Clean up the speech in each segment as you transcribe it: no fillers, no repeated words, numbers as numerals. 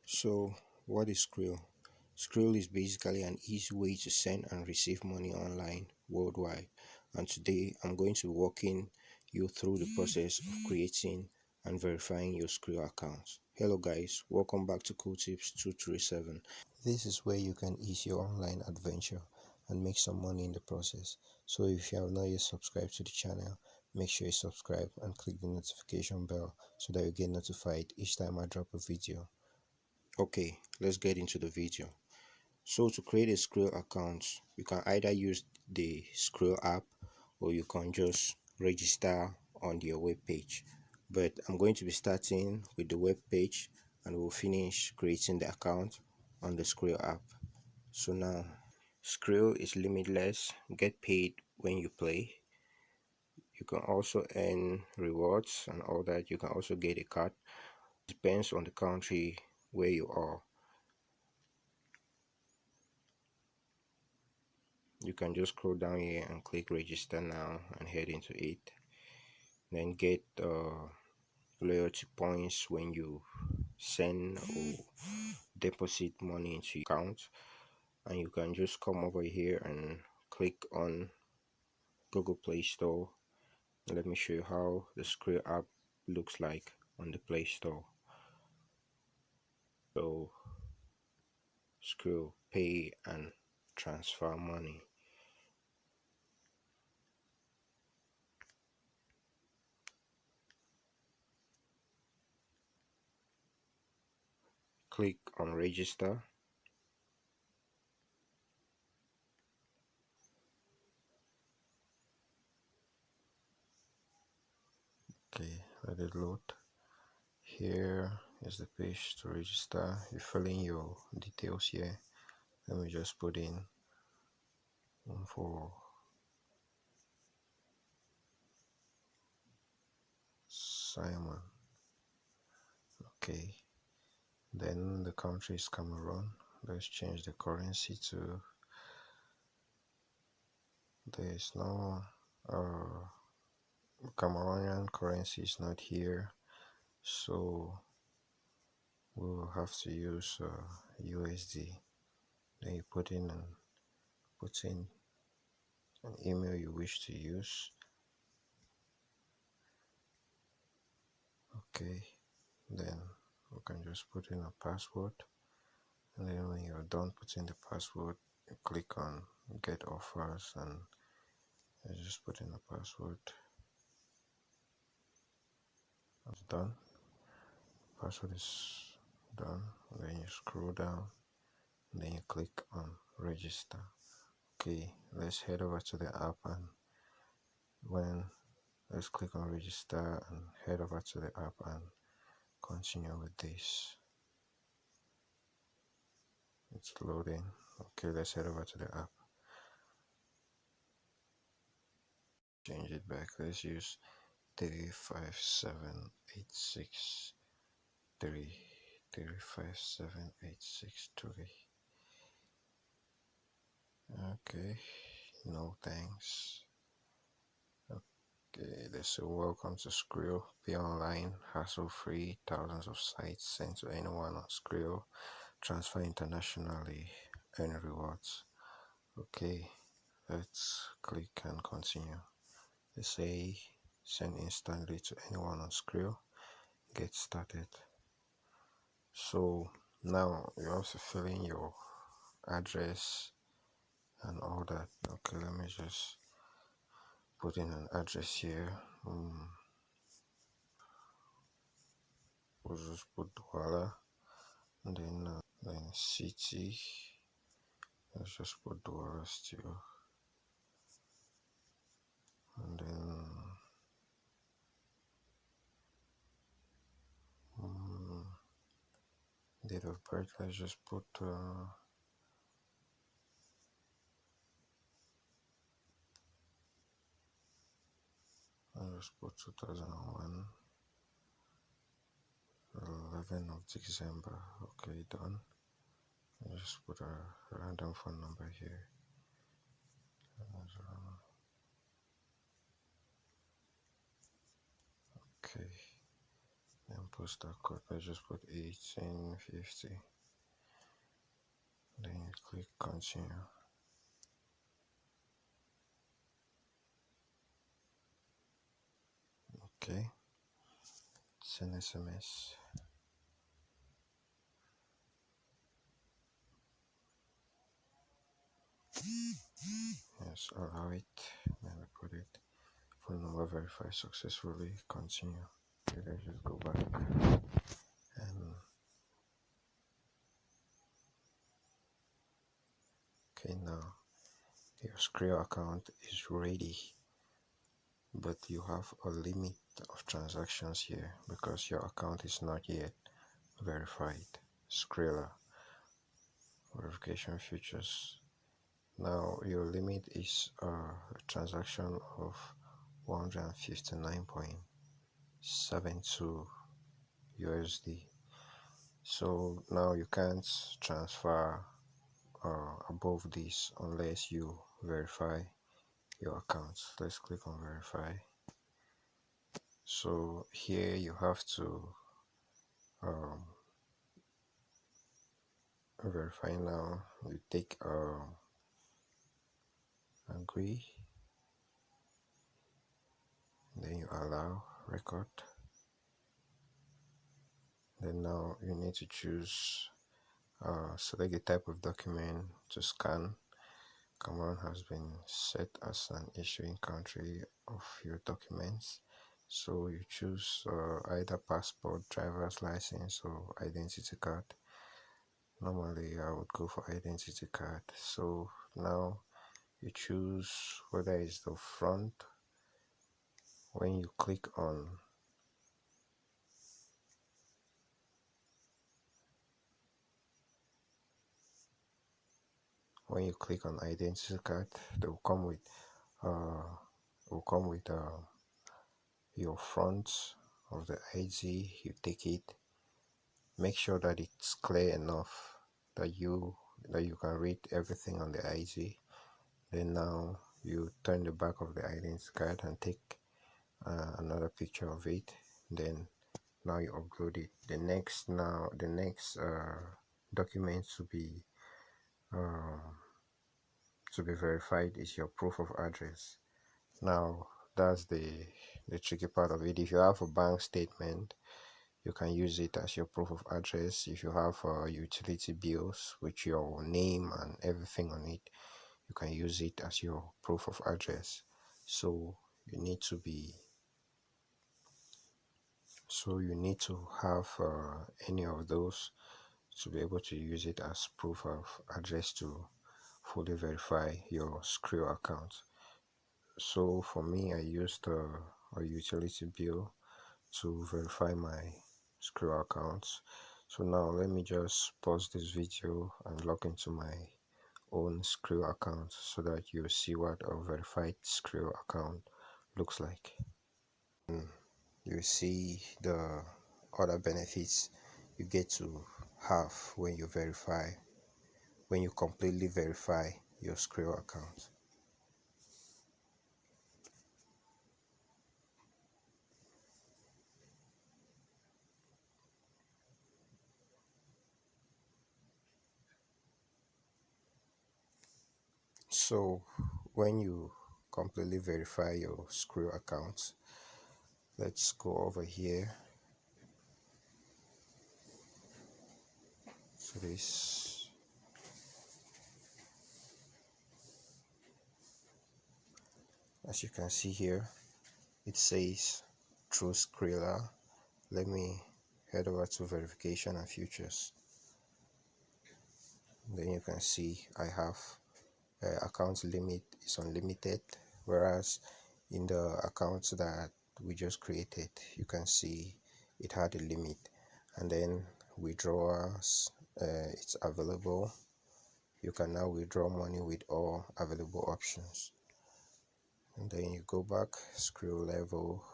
So, what is Skrill? Skrill is basically an easy way to send and receive money online worldwide. And today I'm going to be walking you through the process of creating and verifying your Skrill account. Hello guys, welcome back to Cool Tips 237. This is where you can ease your online adventure and make some money in the process. So if you have not yet subscribed to the channel, make sure you subscribe and click the notification bell so that you get notified each time I drop a video. Okay, let's get into the video. So to create a Skrill account, you can either use the Skrill app or you can just register on your web page. But I'm going to be starting with the web page and we'll finish creating the account on the Skrill app. So now, Skrill is limitless, get paid when you play. You can also earn rewards and all that. You can also get a card. Depends on the country where you are. You can just scroll down here and click register now and head into it. Then get loyalty points when you send or deposit money into your account. And you can just come over here and click on Google Play Store. Let me show you how the Skrill app looks like on the Play Store. So Skrill pay and transfer money. Click on register. Okay, let it load. Here is the page to register. You fill in your details here. Let me just put in one for Simon. Okay, then the country is Cameroon. Let's change the currency to, there is no Cameroonian currency is not here, so we'll have to use USD. Then you put in an email you wish to use. Okay, then we can just put in a password, and then when you're done putting the password, you click on get offers and you just put in a password. It's done. Password is done. Then you scroll down, and then you click on register. Okay, let's head over to the app, and let's click on register and head over to the app and continue with this. It's loading. Okay, let's head over to the app. Change it back. Let's use 35786 35786 Okay, no thanks. Okay, they say welcome to Skrill. Pay online, hassle free, thousands of sites sent to anyone on Skrill. Transfer internationally, earn rewards. Okay, let's click and continue. They say send instantly to anyone on Skrill. Get started. So now you have to fill in your address and all that. Okay, let me just put in an address here. We'll just put Douala, and then city. Let's just put Douala still, and then date of birth. Let's just put let's just put 2001. 11th of December. Okay, done. I'll just put a random phone number here. Okay, and postal code. Let's just put 1850. Then you click continue. Okay, send SMS. Yes, allow it. Then we put it. Phone number verified successfully. Continue. Okay, let's just go back. And okay, now your Skrill account is ready, but you have a limit of transactions here because your account is not yet verified. Skrill verification features. Now your limit is a transaction of 159.72 USD. So now you can't transfer above this unless you verify your account. Let's click on verify. So here you have to verify. Now you take agree, then you allow record. Then now you need to choose select the type of document to scan. Cameroon has been set as an issuing country of your documents, so you choose either passport, driver's license, or identity card. Normally I would go for identity card. So now you choose whether it's the front. When you click on identity card, they will come with your front of the ID. You take it, make sure that it's clear enough that you can read everything on the ID. Then now you turn the back of the identity card and take another picture of it. Then now you upload it. The next document to be verified is your proof of address. Now that's the tricky part of it. If you have a bank statement, you can use it as your proof of address. If you have utility bills with your name and everything on it, you can use it as your proof of address. So you need to have any of those to be able to use it as proof of address to fully verify your Skrill account. So for me, I used a utility bill to verify my Skrill accounts. So now let me just pause this video and log into my own Skrill account so that you see what a verified Skrill account looks like. You see the other benefits you get to have when you completely verify your Skrill account. So when you completely verify your Skrill account, let's go over here to this. As you can see here, it says through Skrill. Let me head over to verification and futures. Then you can see I have account limit is unlimited, whereas in the accounts that we just created, you can see it had a limit. And then withdrawals, it's available. You can now withdraw money with all available options. And then you go back, Skrill level,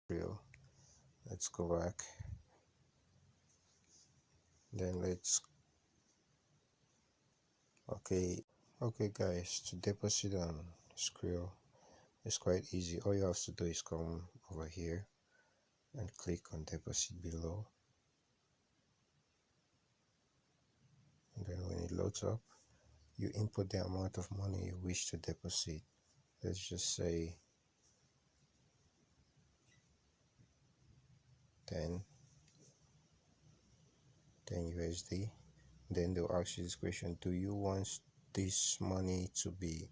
Skrill. Let's go back. Then okay guys, to deposit on Skrill, It's quite easy. All you have to do is come over here and click on deposit below, and then when it loads up, you input the amount of money you wish to deposit. Let's just say 10 USD. Then they'll ask you this question: do you want this money to be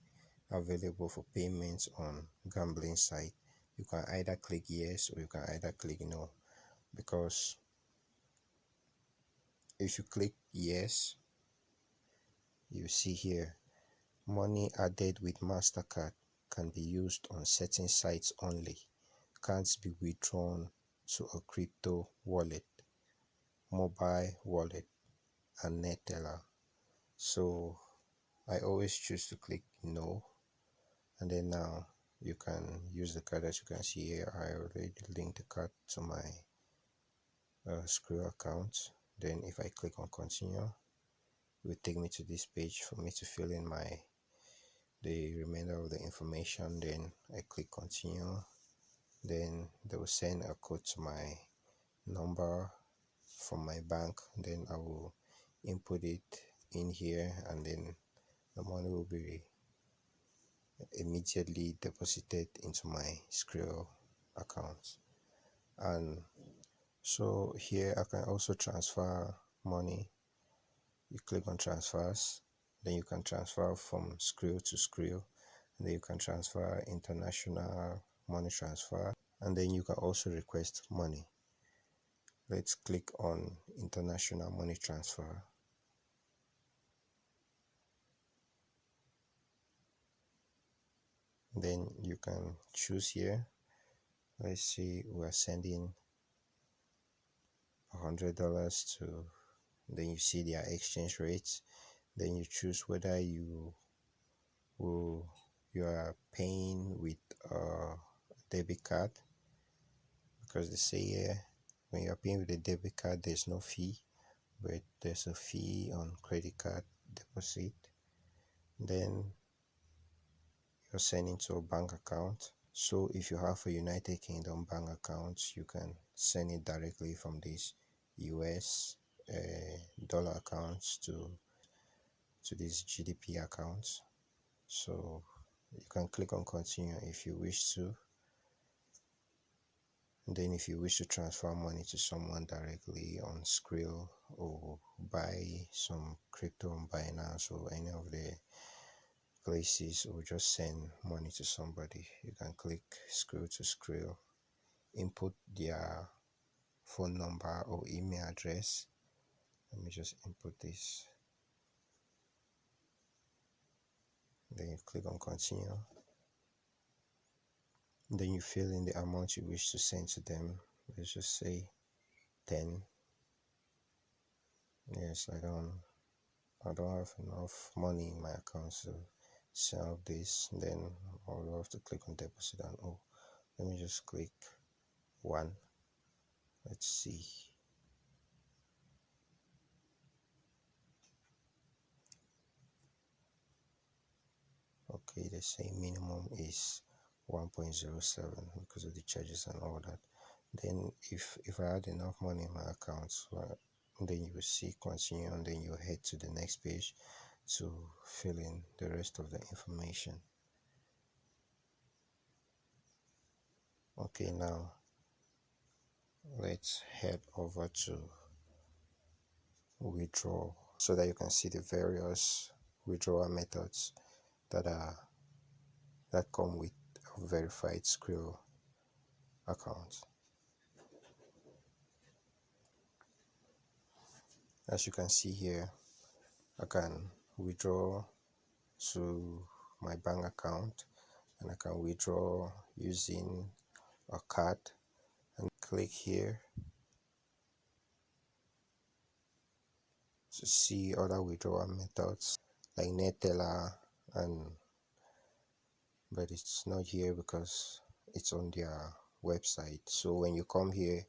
available for payments on gambling site? You can either click yes or you can either click no, because if you click yes, you see here, money added with MasterCard can be used on certain sites only, can't be withdrawn to a crypto wallet, mobile wallet, and Neteller. So I always choose to click no, and then now you can use the card. As you can see here, I already linked the card to my Skrill account. Then if I click on continue, it will take me to this page for me to fill in the remainder of the information. Then I click continue, then they will send a code to my number from my bank. Then I will input it in here, and then the money will be immediately deposited into my Skrill account. And so here I can also transfer money. You click on transfers, then you can transfer from Skrill to Skrill, and then you can transfer international money transfer, and then you can also request money. Let's click on international money transfer. Then you can choose here. Let's see, we're sending $100 to, then you see their exchange rates. Then you choose whether will you are paying with a debit card, because they say here when you are paying with a debit card there's no fee, but there's a fee on credit card deposit. Then you're sending to a bank account. So if you have a United Kingdom bank account, you can send it directly from this US dollar accounts to this GDP accounts. So you can click on continue if you wish to. And then if you wish to transfer money to someone directly on Skrill, or buy some crypto on Binance or any of the places, or just send money to somebody, you can click Skrill to Skrill, input their phone number or email address. Let me just input this. Then you click on continue. Then you fill in the amount you wish to send to them. Let's just say 10. Yes, I don't have enough money in my account to set up this. Then I'll have to click on deposit, and oh, let me just click 1. Let's see. Okay, they say minimum is 1.07 because of the charges and all that. Then if I had enough money in my account, well, then you will see continue, and then you head to the next page to fill in the rest of the information. Okay, now let's head over to withdraw so that you can see the various withdrawal methods that come with a verified Skrill account. As you can see here, I can withdraw to my bank account, and I can withdraw using a card, and click here to see other withdrawal methods like Neteller, but it's not here because it's on their website. So when you come here,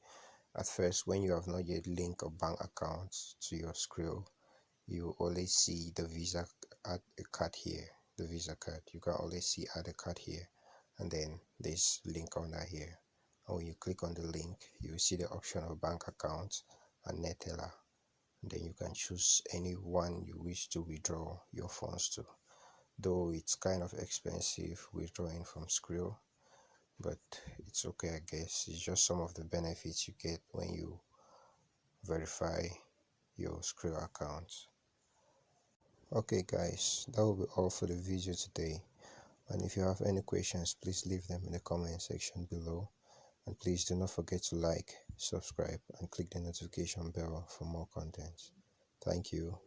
at first, when you have not yet linked a bank account to your Skrill, you always see the Visa, add a card here, the Visa card. You can always see add a card here, and then this link under here. And when you click on the link, you will see the option of bank account and neteller. And then you can choose any one you wish to withdraw your funds to. Though it's kind of expensive withdrawing from Skrill, but it's okay, I guess. It's just some of the benefits you get when you verify your Skrill account. Okay guys, that will be all for the video today. And if you have any questions, please leave them in the comment section below. And please do not forget to like, subscribe, and click the notification bell for more content. Thank you.